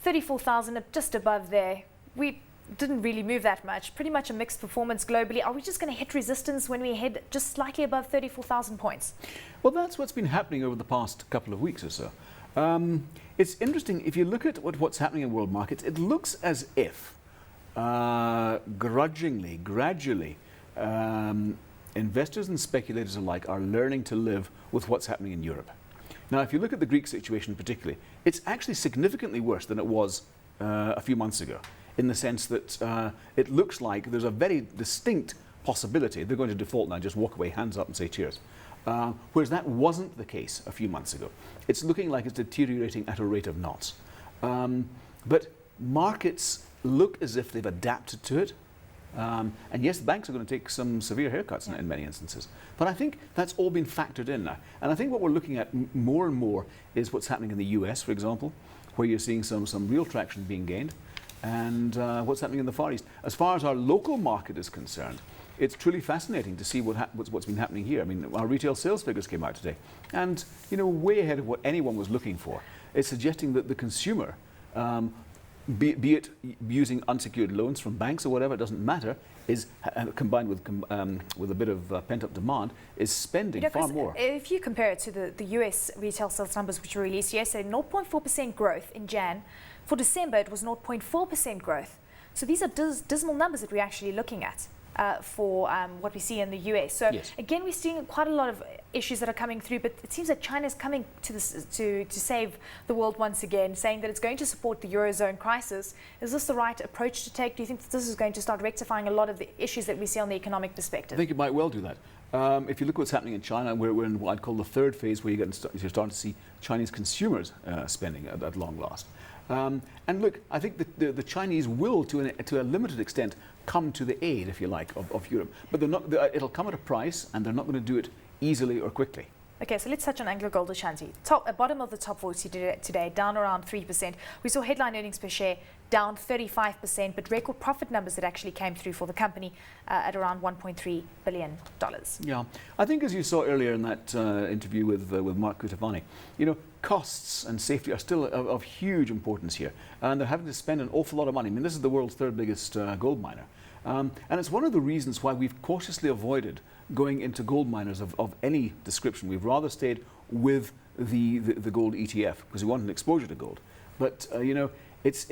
34,000, just above there. We didn't really move that much. Pretty much a mixed performance globally. Are we just going to hit resistance when we head just slightly above 34,000 points? Well, that's what's been happening over the past couple of weeks or so. It's interesting, if you look at what's happening in world markets, it looks as if gradually, investors and speculators alike are learning to live with what's happening in Europe. Now, if you look at the Greek situation particularly, it's actually significantly worse than it was a few months ago, in the sense that it looks like there's a very distinct possibility they're going to default now, just walk away, hands up and say cheers. Whereas that wasn't the case a few months ago. It's looking like it's deteriorating at a rate of knots. But markets look as if they've adapted to it. And yes, the banks are going to take some severe haircuts in many instances. But I think that's all been factored in now. And I think what we're looking at more and more is what's happening in the US, for example, where you're seeing some real traction being gained, and what's happening in the Far East. As far as our local market is concerned, it's truly fascinating to see what's been happening here. I mean, our retail sales figures came out today, and way ahead of what anyone was looking for. It's suggesting that the consumer, be it using unsecured loans from banks or whatever, it doesn't matter, is combined with a bit of pent-up demand, is spending far more. If you compare it to the US retail sales numbers which were released yesterday, 0.4% growth in Jan. For December, it was 0.4% growth. So these are dismal numbers that we're actually looking at for what we see in the US. So again, we're seeing quite a lot of issues that are coming through, but it seems that China is coming to this to save the world once again, saying that it's going to support the Eurozone crisis. Is this the right approach to take? Do you think that this is going to start rectifying a lot of the issues that we see on the economic perspective? I think it might well do that. If you look at what's happening in China, we're in what I'd call the third phase, where you're starting to see Chinese consumers spending at long last. And look, I think the Chinese will, to a limited extent, come to the aid, if you like, of Europe. But it'll come at a price, and they're not going to do it easily or quickly. Okay, so let's touch on Anglo Gold Ashanti. Bottom of the top 40 today, down around 3%. We saw headline earnings per share down 35%, but record profit numbers that actually came through for the company at around $1.3 billion. Yeah, I think as you saw earlier in that interview with Mark Cutifani, costs and safety are still of huge importance here, and they're having to spend an awful lot of money. I mean, this is the world's third biggest gold miner, and it's one of the reasons why we've cautiously avoided going into gold miners of any description. We've rather stayed with the gold ETF because we want an exposure to gold. But it's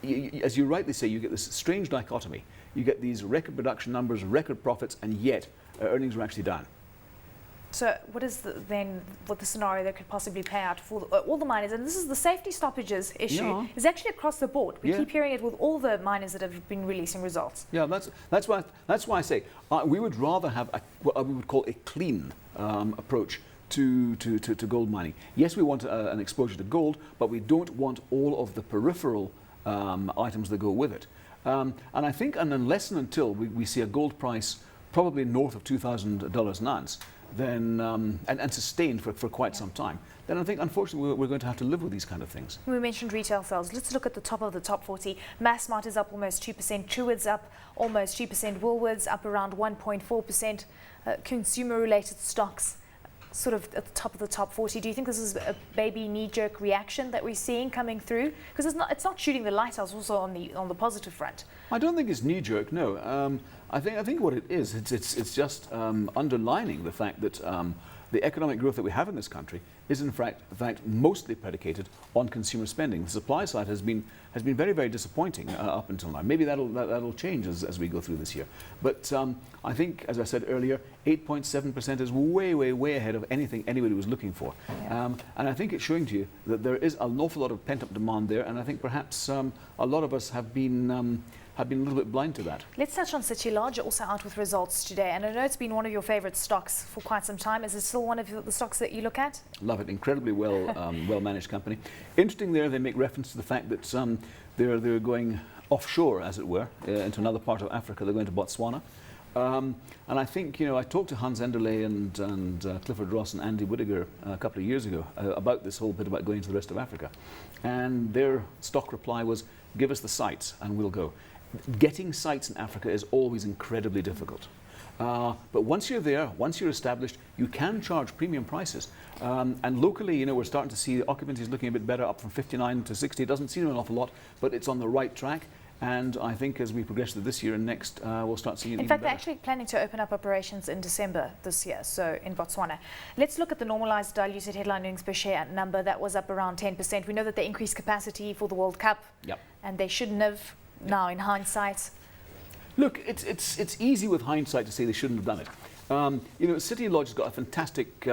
as you rightly say, you get this strange dichotomy. You get these record production numbers, record profits, and yet earnings are actually down. So what is what the scenario that could possibly play out for all the miners? And this is the safety stoppages issue is actually across the board. We keep hearing it with all the miners that have been releasing results. Yeah, that's why I say we would rather have what we would call a clean approach to gold mining. Yes, we want an exposure to gold, but we don't want all of the peripheral items that go with it. And I think, unless and until we see a gold price probably north of $2,000 an ounce, then and sustained for quite some time, then I think unfortunately we're going to have to live with these kind of things. We mentioned retail sales. Let's look at the top of the top 40. Massmart is up almost 2%, Truworths up almost 2%, Woolworths up around 1.4%, consumer-related stocks sort of at the top of the top 40. Do you think this is a baby knee-jerk reaction that we're seeing coming through? Because it's not shooting the lights out also on the positive front. I don't think it's knee-jerk, no. I think what it is, it's just underlining the fact that the economic growth that we have in this country is in fact mostly predicated on consumer spending. The supply side has been very, very disappointing up until now. Maybe that'll change as we go through this year. But I think, as I said earlier, 8.7% is way, way, way ahead of anything anybody was looking for. Yeah. And I think it's showing to you that there is an awful lot of pent-up demand there, and I think perhaps a lot of us have been a little bit blind to that. Let's touch on City Large, also out with results today. And I know it's been one of your favourite stocks for quite some time. Is it still one of the stocks that you look at? Love it. Incredibly well managed company. Interesting there, they make reference to the fact that they're going offshore, as it were, into another part of Africa. They're going to Botswana. And I think, I talked to Hans Enderle and Clifford Ross and Andy Whittaker a couple of years ago about this whole bit about going to the rest of Africa. And their stock reply was, give us the sites and we'll go. Getting sites in Africa is always incredibly difficult. But once you're there, once you're established, you can charge premium prices. And locally, you know, we're starting to see the occupancy is looking a bit better, up from 59 to 60. It doesn't seem an awful lot, but it's on the right track. And I think as we progress through this year and next, we'll start seeing it In even fact, better. they're actually planning to open up operations in December this year, so in Botswana. Let's look at the normalized diluted headline earnings per share number. That was up around 10%. We know that they increased capacity for the World Cup, and they shouldn't have now in hindsight. Look, it's easy with hindsight to say they shouldn't have done it. You know, City Lodge has got a fantastic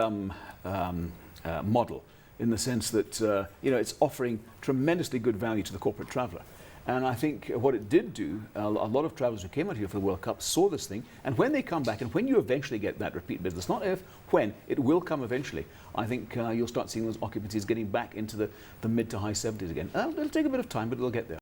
model in the sense that you know, it's offering tremendously good value to the corporate traveller. And I think what it did do, a lot of travellers who came out here for the World Cup saw this thing, and when they come back, and when you eventually get that repeat business, not if, when, it will come eventually, I think you'll start seeing those occupancies getting back into the mid to high 70s again. It'll take a bit of time, but it'll get there.